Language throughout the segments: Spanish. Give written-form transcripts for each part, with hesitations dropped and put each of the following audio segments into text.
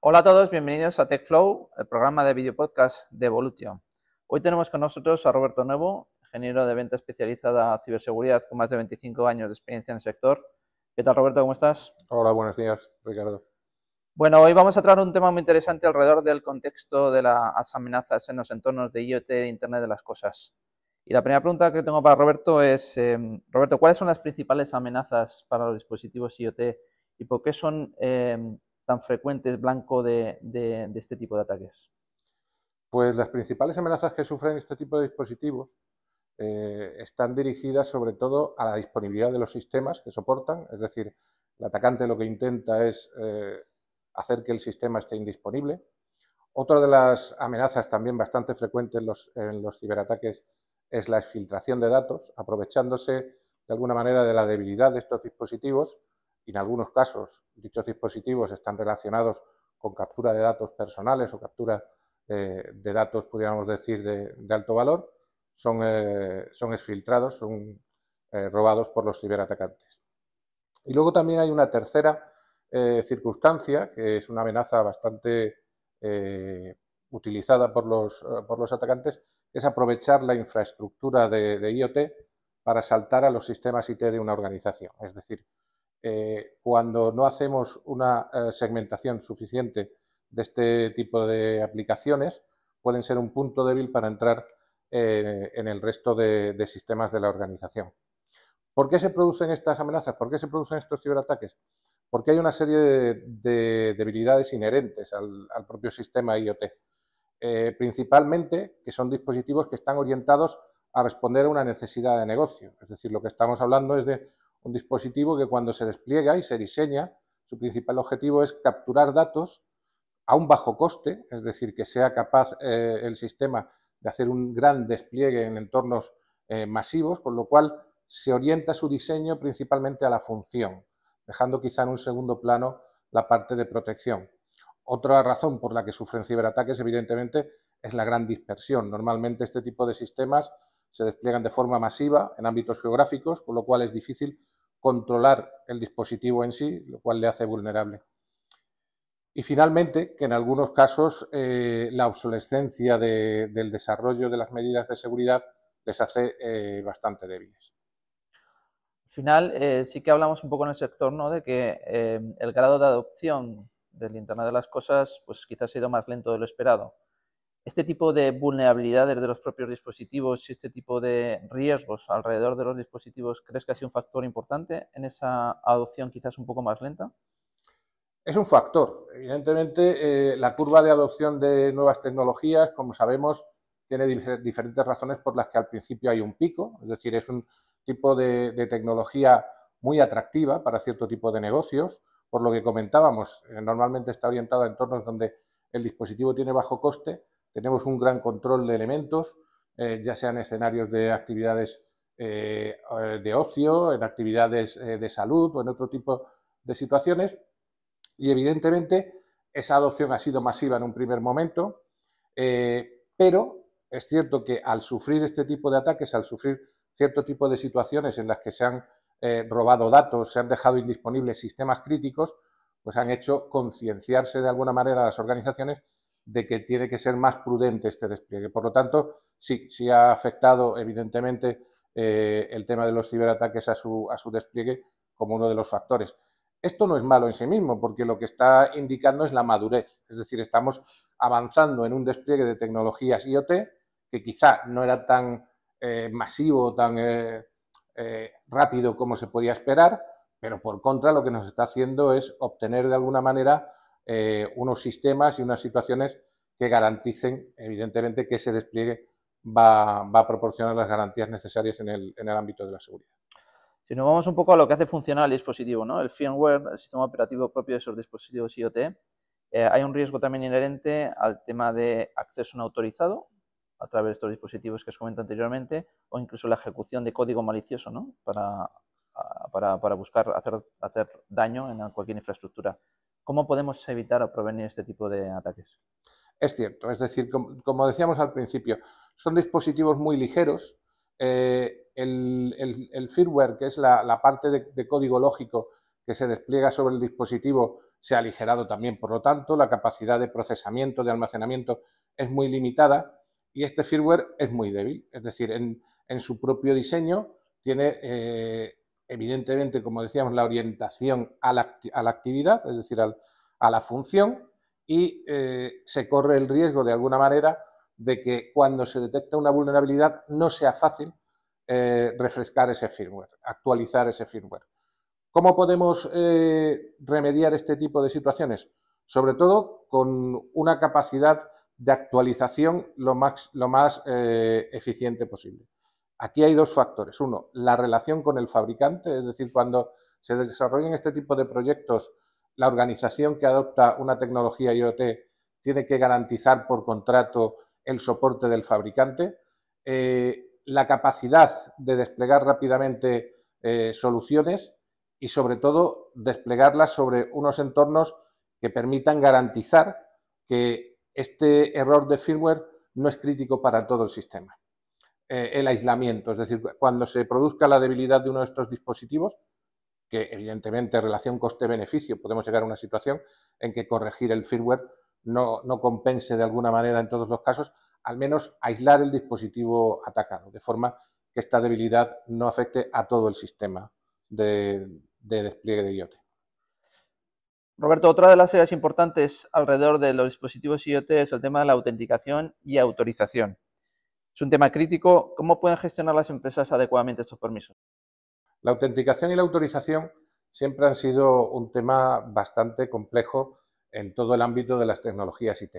Hola a todos, bienvenidos a TechFlow, el programa de video podcast de Evolutio. Hoy tenemos con nosotros a Roberto Nuevo, ingeniero de venta especializada en ciberseguridad con más de 25 años de experiencia en el sector. ¿Qué tal, Roberto? ¿Cómo estás? Hola, buenos días, Ricardo. Bueno, hoy vamos a tratar un tema muy interesante alrededor del contexto de las amenazas en los entornos de IoT, de Internet de las Cosas. Y la primera pregunta que tengo para Roberto es, Roberto, ¿cuáles son las principales amenazas para los dispositivos IoT y por qué son tan frecuentes blanco de este tipo de ataques? Pues las principales amenazas que sufren este tipo de dispositivos están dirigidas sobre todo a la disponibilidad de los sistemas que soportan, es decir, el atacante lo que intenta es hacer que el sistema esté indisponible. Otra de las amenazas también bastante frecuentes en los ciberataques es la exfiltración de datos, aprovechándose de alguna manera de la debilidad de estos dispositivos, y en algunos casos dichos dispositivos están relacionados con captura de datos personales o captura de datos, podríamos decir, de alto valor, son exfiltrados, son robados por los ciberatacantes. Y luego también hay una tercera circunstancia, que es una amenaza bastante utilizada por los atacantes, que es aprovechar la infraestructura de IoT para saltar a los sistemas IT de una organización. Es decir, cuando no hacemos una segmentación suficiente de este tipo de aplicaciones, pueden ser un punto débil para entrar en el resto de sistemas de la organización. ¿Por qué se producen estas amenazas? ¿Por qué se producen estos ciberataques? Porque hay una serie de debilidades inherentes al propio sistema IoT. Principalmente que son dispositivos que están orientados a responder a una necesidad de negocio. Es decir, lo que estamos hablando es de un dispositivo que cuando se despliega y se diseña, su principal objetivo es capturar datos a un bajo coste, es decir, que sea capaz el sistema de hacer un gran despliegue en entornos masivos, con lo cual se orienta su diseño principalmente a la función, dejando quizá en un segundo plano la parte de protección. Otra razón por la que sufren ciberataques, evidentemente, es la gran dispersión. Normalmente este tipo de sistemas se despliegan de forma masiva en ámbitos geográficos, con lo cual es difícil controlar el dispositivo en sí, lo cual le hace vulnerable. Y finalmente, que en algunos casos la obsolescencia del desarrollo de las medidas de seguridad les hace bastante débiles. Al final, sí que hablamos un poco en el sector, ¿no?, de que el grado de adopción del Internet de las Cosas, pues quizás ha sido más lento de lo esperado. Este tipo de vulnerabilidades de los propios dispositivos y este tipo de riesgos alrededor de los dispositivos, ¿crees que ha sido un factor importante en esa adopción quizás un poco más lenta? Es un factor. Evidentemente, la curva de adopción de nuevas tecnologías, como sabemos, tiene diferentes razones por las que al principio hay un pico, es decir, es un tipo de tecnología muy atractiva para cierto tipo de negocios, por lo que comentábamos, normalmente está orientada a entornos donde el dispositivo tiene bajo coste, tenemos un gran control de elementos, ya sean escenarios de actividades de ocio, en actividades de salud o en otro tipo de situaciones, y evidentemente esa adopción ha sido masiva en un primer momento, pero es cierto que al sufrir este tipo de ataques, al sufrir cierto tipo de situaciones en las que se han robado datos, se han dejado indisponibles sistemas críticos, pues han hecho concienciarse de alguna manera a las organizaciones de que tiene que ser más prudente este despliegue. Por lo tanto, sí ha afectado evidentemente el tema de los ciberataques a su despliegue como uno de los factores. Esto no es malo en sí mismo, porque lo que está indicando es la madurez. Es decir, estamos avanzando en un despliegue de tecnologías IoT que quizá no era tan masivo, tan rápido como se podía esperar, pero por contra lo que nos está haciendo es obtener de alguna manera unos sistemas y unas situaciones que garanticen, evidentemente, que ese despliegue va a proporcionar las garantías necesarias en el ámbito de la seguridad. Si nos vamos un poco a lo que hace funcionar el dispositivo, ¿no?, el firmware, el sistema operativo propio de esos dispositivos IoT, hay un riesgo también inherente al tema de acceso no autorizado a través de estos dispositivos que os comento anteriormente, o incluso la ejecución de código malicioso, ¿no?, para buscar hacer daño en cualquier infraestructura. ¿Cómo podemos evitar o prevenir este tipo de ataques? Es cierto, es decir, como decíamos al principio, son dispositivos muy ligeros. El firmware, que es la parte de código lógico que se despliega sobre el dispositivo se ha aligerado también, por lo tanto, la capacidad de procesamiento, de almacenamiento es muy limitada y este firmware es muy débil, es decir, en su propio diseño tiene, evidentemente, como decíamos, la orientación a la actividad, es decir, a la función, y se corre el riesgo, de alguna manera, de que cuando se detecta una vulnerabilidad no sea fácil refrescar ese firmware, actualizar ese firmware. ¿Cómo podemos remediar este tipo de situaciones? Sobre todo con una capacidad de actualización lo más eficiente posible. Aquí hay dos factores. Uno, la relación con el fabricante, es decir, cuando se desarrollan este tipo de proyectos, la organización que adopta una tecnología IoT tiene que garantizar por contrato el soporte del fabricante, la capacidad de desplegar rápidamente soluciones y, sobre todo, desplegarlas sobre unos entornos que permitan garantizar que este error de firmware no es crítico para todo el sistema. El aislamiento, es decir, cuando se produzca la debilidad de uno de estos dispositivos, que evidentemente en relación coste-beneficio podemos llegar a una situación en que corregir el firmware no compense de alguna manera en todos los casos, al menos aislar el dispositivo atacado, de forma que esta debilidad no afecte a todo el sistema de despliegue de IoT. Roberto, otra de las áreas importantes alrededor de los dispositivos IoT es el tema de la autenticación y autorización. Es un tema crítico. ¿Cómo pueden gestionar las empresas adecuadamente estos permisos? La autenticación y la autorización siempre han sido un tema bastante complejo en todo el ámbito de las tecnologías IT.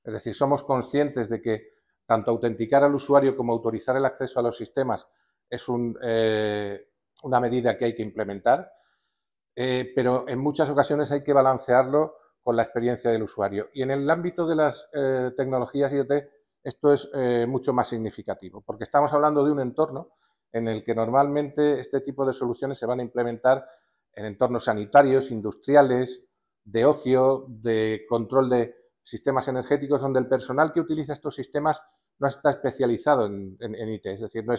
Es decir, somos conscientes de que tanto autenticar al usuario como autorizar el acceso a los sistemas es una medida que hay que implementar, pero en muchas ocasiones hay que balancearlo con la experiencia del usuario. Y en el ámbito de las tecnologías IoT esto es mucho más significativo, porque estamos hablando de un entorno en el que normalmente este tipo de soluciones se van a implementar en entornos sanitarios, industriales, de ocio, de control de sistemas energéticos, donde el personal que utiliza estos sistemas no está especializado en IT, es decir, no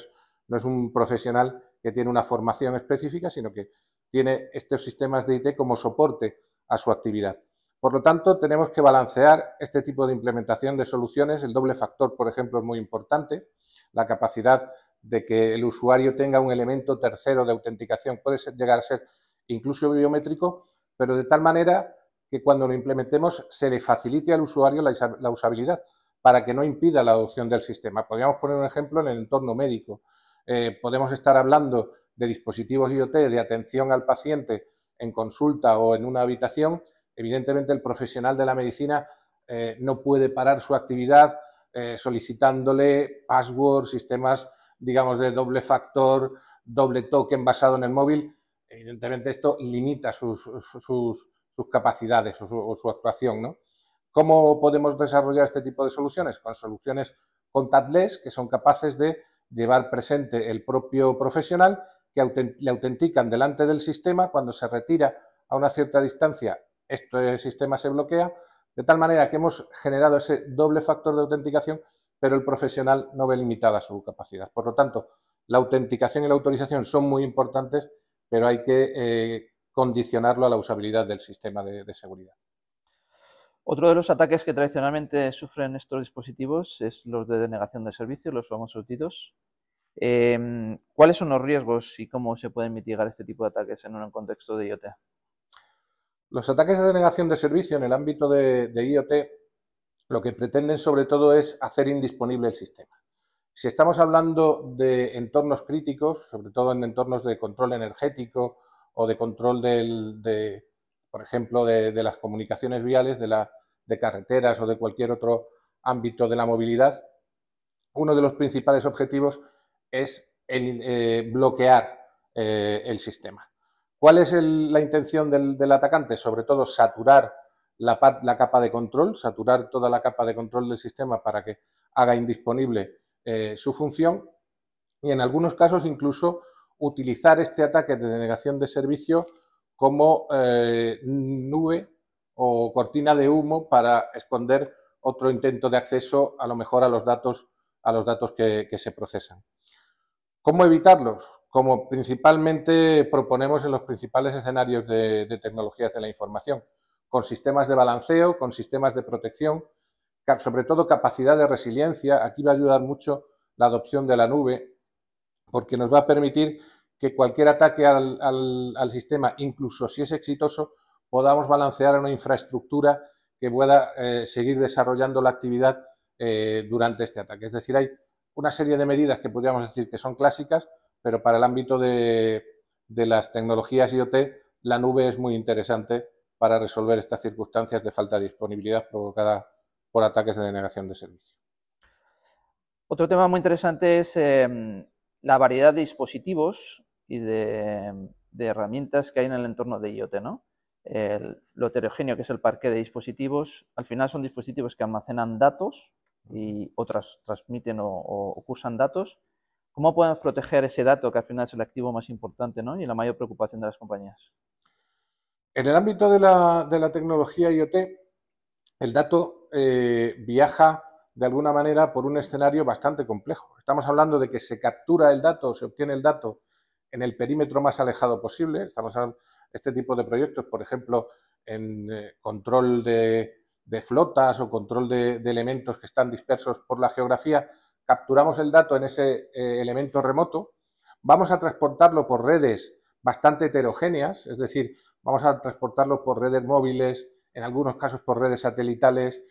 es un profesional que tiene una formación específica, sino que tiene estos sistemas de IT como soporte a su actividad. Por lo tanto, tenemos que balancear este tipo de implementación de soluciones. El doble factor, por ejemplo, es muy importante. La capacidad de que el usuario tenga un elemento tercero de autenticación puede llegar a ser incluso biométrico, pero de tal manera que cuando lo implementemos se le facilite al usuario la usabilidad para que no impida la adopción del sistema. Podríamos poner un ejemplo en el entorno médico. Podemos estar hablando de dispositivos IoT de atención al paciente en consulta o en una habitación. Evidentemente, el profesional de la medicina no puede parar su actividad solicitándole password, sistemas, digamos, de doble factor, doble token basado en el móvil. Evidentemente, esto limita sus capacidades o su actuación, ¿no? ¿Cómo podemos desarrollar este tipo de soluciones? Con soluciones contactless que son capaces de llevar presente el propio profesional, que le autentican delante del sistema. Cuando se retira a una cierta distancia, este sistema se bloquea, de tal manera que hemos generado ese doble factor de autenticación, pero el profesional no ve limitada su capacidad. Por lo tanto, la autenticación y la autorización son muy importantes, pero hay que condicionarlo a la usabilidad del sistema de seguridad. Otro de los ataques que tradicionalmente sufren estos dispositivos es los de denegación de servicio, los famosos DDoS. ¿Cuáles son los riesgos y cómo se pueden mitigar este tipo de ataques en un contexto de IoT? Los ataques de denegación de servicio en el ámbito de IoT lo que pretenden sobre todo es hacer indisponible el sistema. Si estamos hablando de entornos críticos, sobre todo en entornos de control energético o de control por ejemplo, de las comunicaciones viales, de carreteras o de cualquier otro ámbito de la movilidad, uno de los principales objetivos es bloquear el sistema. ¿Cuál es la intención del atacante? Sobre todo saturar la capa de control, saturar toda la capa de control del sistema para que haga indisponible su función, y en algunos casos incluso utilizar este ataque de denegación de servicio como nube o cortina de humo para esconder otro intento de acceso, a lo mejor a los datos que se procesan. ¿Cómo evitarlos? Como principalmente proponemos en los principales escenarios de tecnologías de la información, con sistemas de balanceo, con sistemas de protección, sobre todo capacidad de resiliencia. Aquí va a ayudar mucho la adopción de la nube, porque nos va a permitir que cualquier ataque al sistema, incluso si es exitoso, podamos balancear una infraestructura que pueda seguir desarrollando la actividad durante este ataque. Es decir, hay una serie de medidas que podríamos decir que son clásicas, pero para el ámbito de las tecnologías IoT, la nube es muy interesante para resolver estas circunstancias de falta de disponibilidad provocada por ataques de denegación de servicio. Otro tema muy interesante es la variedad de dispositivos y de herramientas que hay en el entorno de IoT, ¿no? Lo heterogéneo que es el parque de dispositivos, al final son dispositivos que almacenan datos y otras transmiten o cursan datos. ¿Cómo podemos proteger ese dato, que al final es el activo más importante, ¿no? Y la mayor preocupación de las compañías? En el ámbito de la tecnología IoT, el dato viaja de alguna manera por un escenario bastante complejo. Estamos hablando de que se captura el dato, se obtiene el dato en el perímetro más alejado posible. Estamos hablando de este tipo de proyectos, por ejemplo, en control de flotas o control de elementos que están dispersos por la geografía. Capturamos el dato en ese elemento remoto, vamos a transportarlo por redes bastante heterogéneas, es decir, vamos a transportarlo por redes móviles, en algunos casos por redes satelitales,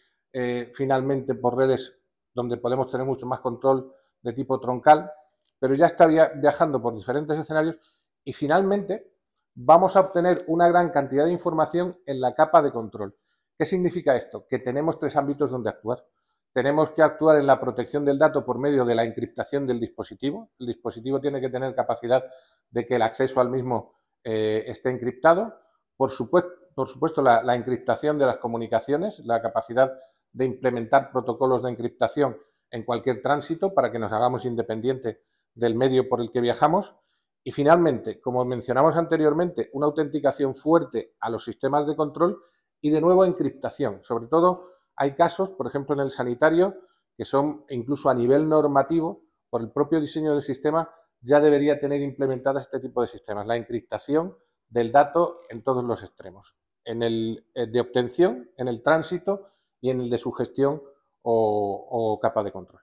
finalmente por redes donde podemos tener mucho más control de tipo troncal, pero ya está viajando por diferentes escenarios y finalmente vamos a obtener una gran cantidad de información en la capa de control. ¿Qué significa esto? Que tenemos tres ámbitos donde actuar. Tenemos que actuar en la protección del dato por medio de la encriptación del dispositivo. El dispositivo tiene que tener capacidad de que el acceso al mismo esté encriptado. Por supuesto, la encriptación de las comunicaciones, la capacidad de implementar protocolos de encriptación en cualquier tránsito para que nos hagamos independiente del medio por el que viajamos. Y finalmente, como mencionamos anteriormente, una autenticación fuerte a los sistemas de control y de nuevo encriptación. Sobre todo hay casos, por ejemplo en el sanitario, que son incluso a nivel normativo, por el propio diseño del sistema, ya debería tener implementadas este tipo de sistemas, la encriptación del dato en todos los extremos, en el de obtención, en el tránsito y en el de su gestión o capa de control.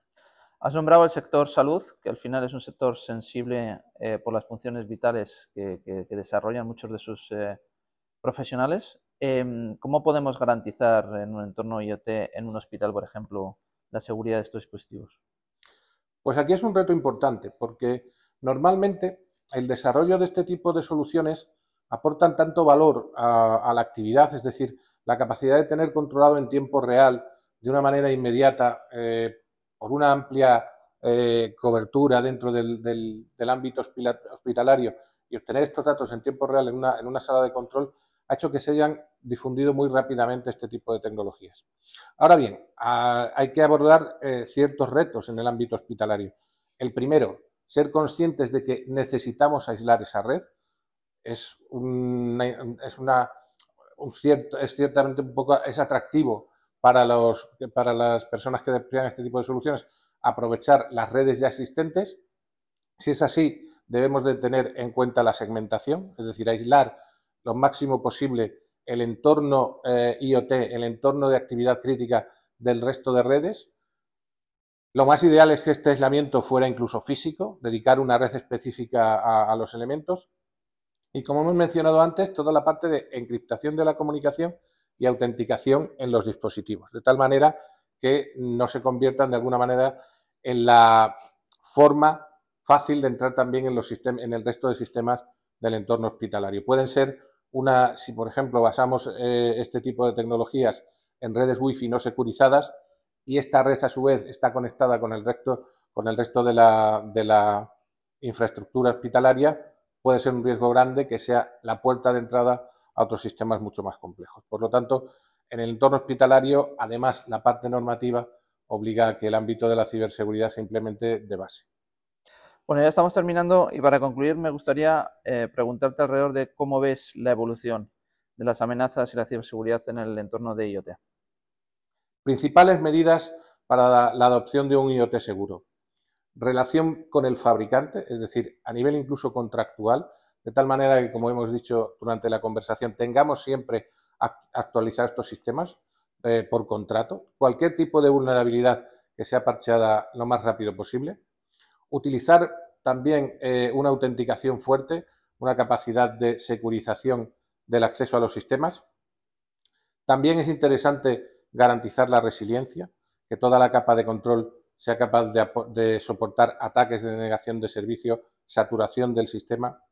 Has nombrado el sector salud, que al final es un sector sensible por las funciones vitales que desarrollan muchos de sus profesionales. ¿Cómo podemos garantizar en un entorno IoT, en un hospital, por ejemplo, la seguridad de estos dispositivos? Pues aquí es un reto importante, porque normalmente el desarrollo de este tipo de soluciones aportan tanto valor a la actividad, es decir, la capacidad de tener controlado en tiempo real, de una manera inmediata, por una amplia cobertura dentro del ámbito hospitalario y obtener estos datos en tiempo real en una sala de control, ha hecho que se hayan difundido muy rápidamente este tipo de tecnologías. Ahora bien, hay que abordar ciertos retos en el ámbito hospitalario. El primero, ser conscientes de que necesitamos aislar esa red. Es ciertamente un poco atractivo para las personas que despliegan este tipo de soluciones aprovechar las redes ya existentes. Si es así, debemos de tener en cuenta la segmentación, es decir, aislar lo máximo posible el entorno IoT, el entorno de actividad crítica del resto de redes. Lo más ideal es que este aislamiento fuera incluso físico, dedicar una red específica a los elementos. Y como hemos mencionado antes, toda la parte de encriptación de la comunicación y autenticación en los dispositivos, de tal manera que no se conviertan de alguna manera en la forma fácil de entrar también en el resto de sistemas del entorno hospitalario. Pueden ser si por ejemplo basamos este tipo de tecnologías en redes Wi-Fi no securizadas y esta red a su vez está conectada con el resto de la infraestructura hospitalaria, puede ser un riesgo grande que sea la puerta de entrada a otros sistemas mucho más complejos. Por lo tanto, en el entorno hospitalario, además, la parte normativa obliga a que el ámbito de la ciberseguridad se implemente de base. Bueno, ya estamos terminando y para concluir me gustaría preguntarte alrededor de cómo ves la evolución de las amenazas y la ciberseguridad en el entorno de IoT. Principales medidas para la adopción de un IoT seguro. relación con el fabricante, es decir, a nivel incluso contractual, de tal manera que, como hemos dicho durante la conversación, tengamos siempre actualizados estos sistemas por contrato. Cualquier tipo de vulnerabilidad que sea parcheada lo más rápido posible. Utilizar también una autenticación fuerte, una capacidad de securización del acceso a los sistemas. También es interesante garantizar la resiliencia, que toda la capa de control sea capaz de soportar ataques de denegación de servicio, saturación del sistema.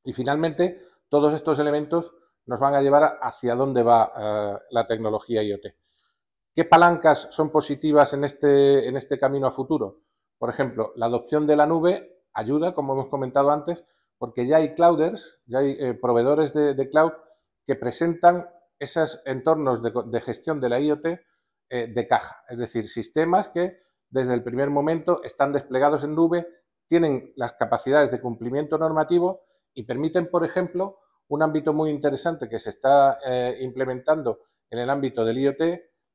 Y finalmente, todos estos elementos nos van a llevar hacia dónde va la tecnología IoT. ¿Qué palancas son positivas en este camino a futuro? Por ejemplo, la adopción de la nube ayuda, como hemos comentado antes, porque ya hay clouders, ya hay proveedores de cloud que presentan esos entornos de gestión de la IoT de caja, es decir, sistemas que desde el primer momento están desplegados en nube, tienen las capacidades de cumplimiento normativo y permiten, por ejemplo, un ámbito muy interesante que se está implementando en el ámbito del IoT,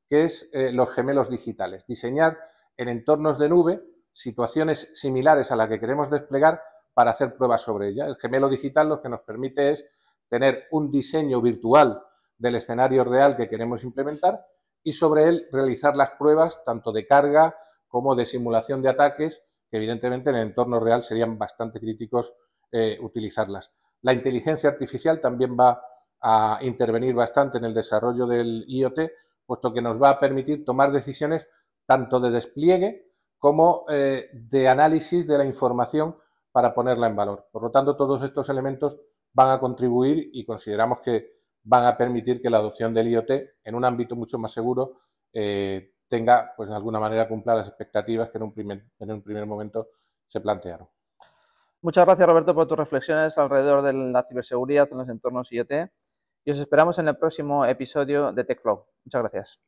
que es los gemelos digitales. Diseñar en entornos de nube situaciones similares a la que queremos desplegar para hacer pruebas sobre ella. El gemelo digital lo que nos permite es tener un diseño virtual del escenario real que queremos implementar y sobre él realizar las pruebas tanto de carga como de simulación de ataques, que evidentemente en el entorno real serían bastante críticos utilizarlas. La inteligencia artificial también va a intervenir bastante en el desarrollo del IoT, puesto que nos va a permitir tomar decisiones tanto de despliegue como de análisis de la información para ponerla en valor. Por lo tanto, todos estos elementos van a contribuir y consideramos que van a permitir que la adopción del IoT en un ámbito mucho más seguro tenga, pues de alguna manera, cumpla las expectativas que en un primer momento se plantearon. Muchas gracias, Roberto, por tus reflexiones alrededor de la ciberseguridad en los entornos IoT y os esperamos en el próximo episodio de TechFlow. Muchas gracias.